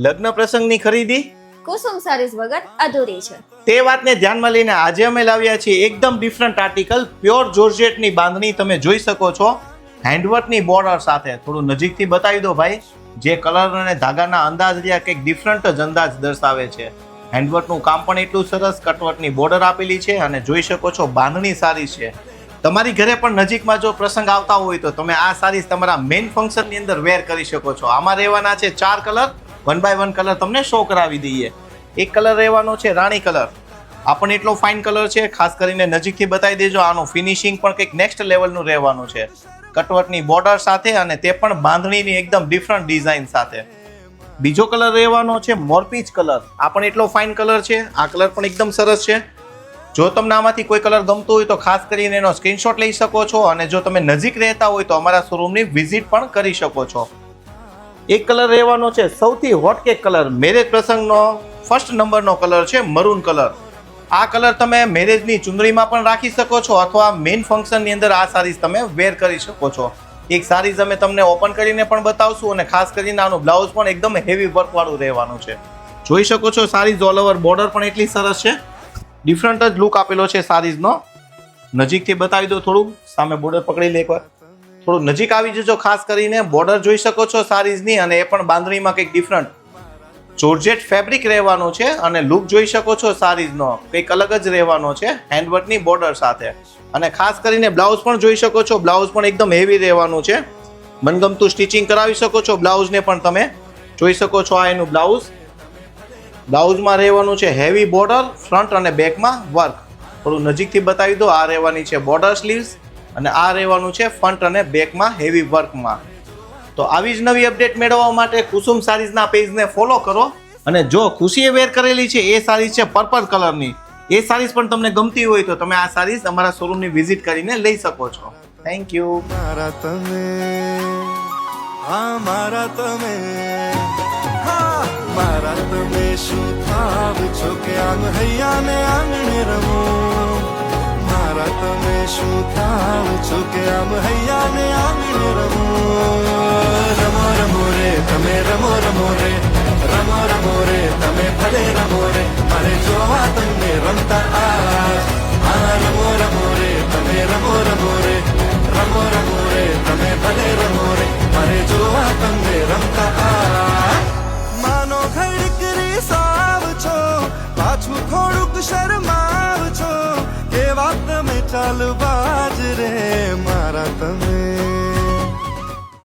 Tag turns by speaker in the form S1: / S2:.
S1: લગ્ન પ્રસંગની ખરીદી
S2: કુસુમ સારીઝ વગર અધૂરી છે.
S1: તે વાતને ધ્યાનમાં લઈને આજે અમે લાવ્યા છીએ એકદમ ડિફરન્ટ આર્ટિકલ. પ્યોર જોર્જેટની બાંધણી તમે જોઈ શકો છો, હેન્ડવર્કની બોર્ડર સાથે. થોડું નજીકથી બતાવી દો ભાઈ. જે કલર અને ધાગાના અંદાજ રહ્યા કંઈક ડિફરન્ટ જ અંદાજ દર્શાવે છે. હેન્ડવર્કનું કામ પણ એટલું સરસ, કટવર્કની બોર્ડર આપેલી છે અને જોઈ શકો છો બાંધણી સારી છે. તમારી ઘરે પણ નજીકમાં જો પ્રસંગ આવતા હોય તો તમે આ સારીઝ તમારા મેઇન ફંક્શનની અંદર વેર કરી શકો છો. આમાં રહેવાના છે 4 કલર. 1 બાય 1 કલર તમને શો કરાવી દઈએ. એક કલર રહેવાનો છે રાણી કલર. આ પણ એટલો ફાઇન કલર છે, ખાસ કરીને નજીકથી બતાવી દેજો. આનું ફિનિશિંગ પણ કંઈક નેક્સ્ટ લેવલનું રહેવાનું છે, કટવર્કની બોર્ડર સાથે અને તે પણ બાંધણીની એકદમ ડિફરન્ટ ડિઝાઇન સાથે. બીજો કલર રહેવાનો છે મોરપીચ કલર. આ પણ એટલો ફાઇન કલર છે. આ કલર પણ એકદમ સરસ છે. જો તમને આમાંથી કોઈ કલર ગમતો હોય તો ખાસ કરીને એનો સ્ક્રીનશોટ લઈ શકો છો અને જો તમે નજીક રહેતા હોય તો અમારા શોરૂમની વિઝિટ પણ કરી શકો છો. એક કલર રહેવાનો છે સૌથી હોટ કેક કલર. મેરેજ પ્રસંગનો ફર્સ્ટ નંબરનો કલર છે મરૂન કલર. આ કલર તમે મેરેજની ચુંદડીમાં પણ રાખી શકો છો અથવા મેઇન ફંક્શનની અંદર આ સારીઝ તમે વેર કરી શકો છો. એક સારીઝ અમે તમને ઓપન કરીને પણ બતાવશું અને ખાસ કરીને આનું બ્લાઉઝ પણ એકદમ હેવી વર્ક વાળું રહેવાનું છે. જોઈ શકો છો સારીઝ ઓલ ઓવર બોર્ડર પણ એટલી સરસ છે. ડિફરન્ટ જ લુક આપેલો છે સારીઝનો. નજીકથી બતાવી દો થોડું. સામે બોર્ડર પકડી લે એકવાર. થોડું નજીક આવી જજો. ખાસ કરીને બોર્ડર જોઈ શકો છો સારીઝની અને એ પણ બાંધણીમાં કંઈક ડિફરન્ટ જોર્જેટ ફેબ્રિક રહેવાનું છે અને લુક જોઈ શકો છો સારીઝનો કંઈક અલગ જ રહેવાનો છે હેન્ડવર્કની બોર્ડર સાથે. અને ખાસ કરીને બ્લાઉઝ પણ જોઈ શકો છો. બ્લાઉઝ પણ એકદમ હેવી રહેવાનું છે. મનગમતું સ્ટિચિંગ કરાવી શકો છો. બ્લાઉઝને પણ તમે જોઈ શકો છો. આ એનું બ્લાઉઝ. બ્લાઉઝમાં રહેવાનું છે હેવી બોર્ડર, ફ્રન્ટ અને બેકમાં વર્ક. થોડું નજીકથી બતાવી દો. આ રહેવાની છે બોર્ડર સ્લીવ્સ અને આ રહેવાનું છે ફ્રન્ટ અને બેકમાં હેવી વર્કમાં. તો આવી જ નવી અપડેટ મેળવવા માટે કુસુમ સારીઝના પેજને ફોલો કરો. અને જો ખુશીએ વેર કરેલી છે એ સારીઝ છે પર્પલ કલરની. એ સારીઝ પણ તમને ગમતી હોય તો તમે આ સારીઝ અમારા શોરૂમની વિઝિટ કરીને લઈ શકો છો. Thank you.
S3: મારા તમે, હા મારા તમે, હા મારા તમે શું થાવ છો કે આમ હૈયાને આંગણે રમો. મારા તમે શું થાવ છો કે આમ હૈયાને આંગણે રમો. રમો રમો રે તમે, રમો રમો રે, રમો રમો રે તમે, ભલે રમો રે મારે જોવા તમને રમતા આજ. હા રમો રમો રે તમે, રમો રમો રે, રમો રમો રે તમે, ભલે રમો રે મારે જોવા તમને રમતા આજ. માનો ખડકરી સાવ છો, પાછું થોડુંક શરમાવ છો, કે વાત તમે ચાલુ બાજ રે મારા તમે.